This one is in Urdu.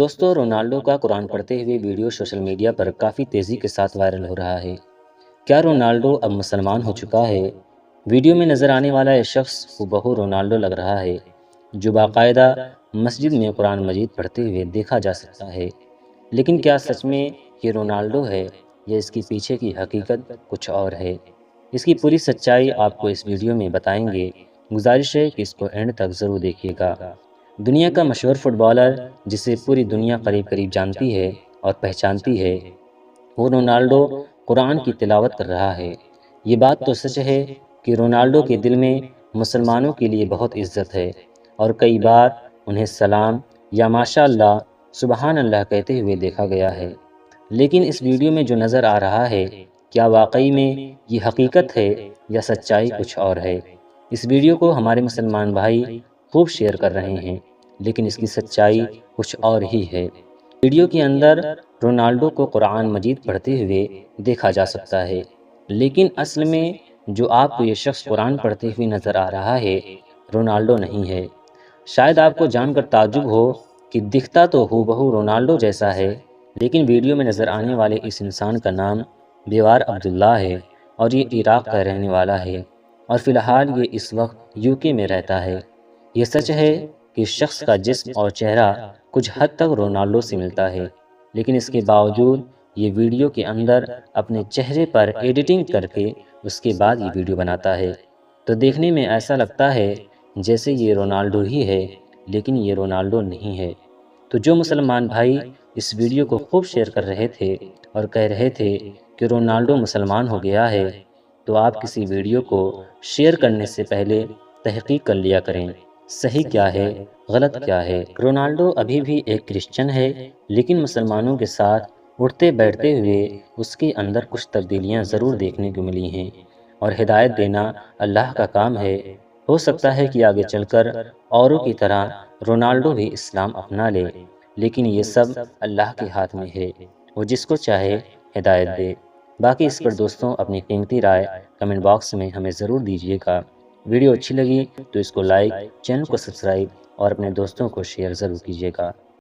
دوستو، رونالڈو کا قرآن پڑھتے ہوئے ویڈیو سوشل میڈیا پر کافی تیزی کے ساتھ وائرل ہو رہا ہے۔ کیا رونالڈو اب مسلمان ہو چکا ہے؟ ویڈیو میں نظر آنے والا یہ شخص ہو رونالڈو لگ رہا ہے، جو باقاعدہ مسجد میں قرآن مجید پڑھتے ہوئے دیکھا جا سکتا ہے۔ لیکن کیا سچ میں یہ رونالڈو ہے یا اس کے پیچھے کی حقیقت کچھ اور ہے؟ اس کی پوری سچائی آپ کو اس ویڈیو میں بتائیں گے۔ گزارش ہے کہ اس کو اینڈ تک ضرور دیکھیے گا۔ دنیا کا مشہور فٹ بالر جسے پوری دنیا قریب جانتی ہے اور پہچانتی ہے، وہ رونالڈو قرآن کی تلاوت کر رہا ہے۔ یہ بات تو سچ ہے کہ رونالڈو کے دل میں مسلمانوں کے لیے بہت عزت ہے اور کئی بار انہیں سلام یا ماشاء اللہ، سبحان اللہ کہتے ہوئے دیکھا گیا ہے۔ لیکن اس ویڈیو میں جو نظر آ رہا ہے، کیا واقعی میں یہ حقیقت ہے یا سچائی کچھ اور ہے؟ اس ویڈیو کو ہمارے مسلمان بھائی خوب شیئر کر رہے ہیں، لیکن اس کی سچائی کچھ اور ہی ہے۔ ویڈیو کے اندر رونالڈو کو قرآن مجید پڑھتے ہوئے دیکھا جا سکتا ہے، لیکن اصل میں جو آپ کو یہ شخص قرآن پڑھتے ہوئے نظر آ رہا ہے، رونالڈو نہیں ہے۔ شاید آپ کو جان کر تعجب ہو کہ دکھتا تو بہو رونالڈو جیسا ہے، لیکن ویڈیو میں نظر آنے والے اس انسان کا نام بیوار عبداللہ ہے اور یہ عراق کا رہنے والا ہے اور فی الحال یہ اس وقت UK میں رہتا ہے۔ یہ سچ ہے کہ اس شخص کا جسم اور چہرہ کچھ حد تک رونالڈو سے ملتا ہے، لیکن اس کے باوجود یہ ویڈیو کے اندر اپنے چہرے پر ایڈیٹنگ کر کے اس کے بعد یہ ویڈیو بناتا ہے، تو دیکھنے میں ایسا لگتا ہے جیسے یہ رونالڈو ہی ہے، لیکن یہ رونالڈو نہیں ہے۔ تو جو مسلمان بھائی اس ویڈیو کو خوب شیئر کر رہے تھے اور کہہ رہے تھے کہ رونالڈو مسلمان ہو گیا ہے، تو آپ کسی ویڈیو کو شیئر کرنے سے پہلے تحقیق کر لیا کریں، صحیح کیا ہے، غلط کیا ہے۔ رونالڈو ابھی بھی ایک کرسچن ہے، لیکن مسلمانوں کے ساتھ اٹھتے بیٹھتے ہوئے اس کے اندر کچھ تبدیلیاں ضرور دیکھنے کو ملی ہیں، اور ہدایت دینا اللہ کا کام ہے۔ ہو سکتا ہے کہ آگے چل کر اوروں کی طرح رونالڈو بھی اسلام اپنا لے، لیکن یہ سب اللہ کے ہاتھ میں ہے، وہ جس کو چاہے ہدایت دے۔ باقی اس پر دوستوں اپنی قیمتی رائے کمنٹ باکس میں ہمیں ضرور دیجیے گا۔ ویڈیو اچھی لگی تو اس کو لائک، چینل کو سبسکرائب اور اپنے دوستوں کو شیئر ضرور کیجیے گا۔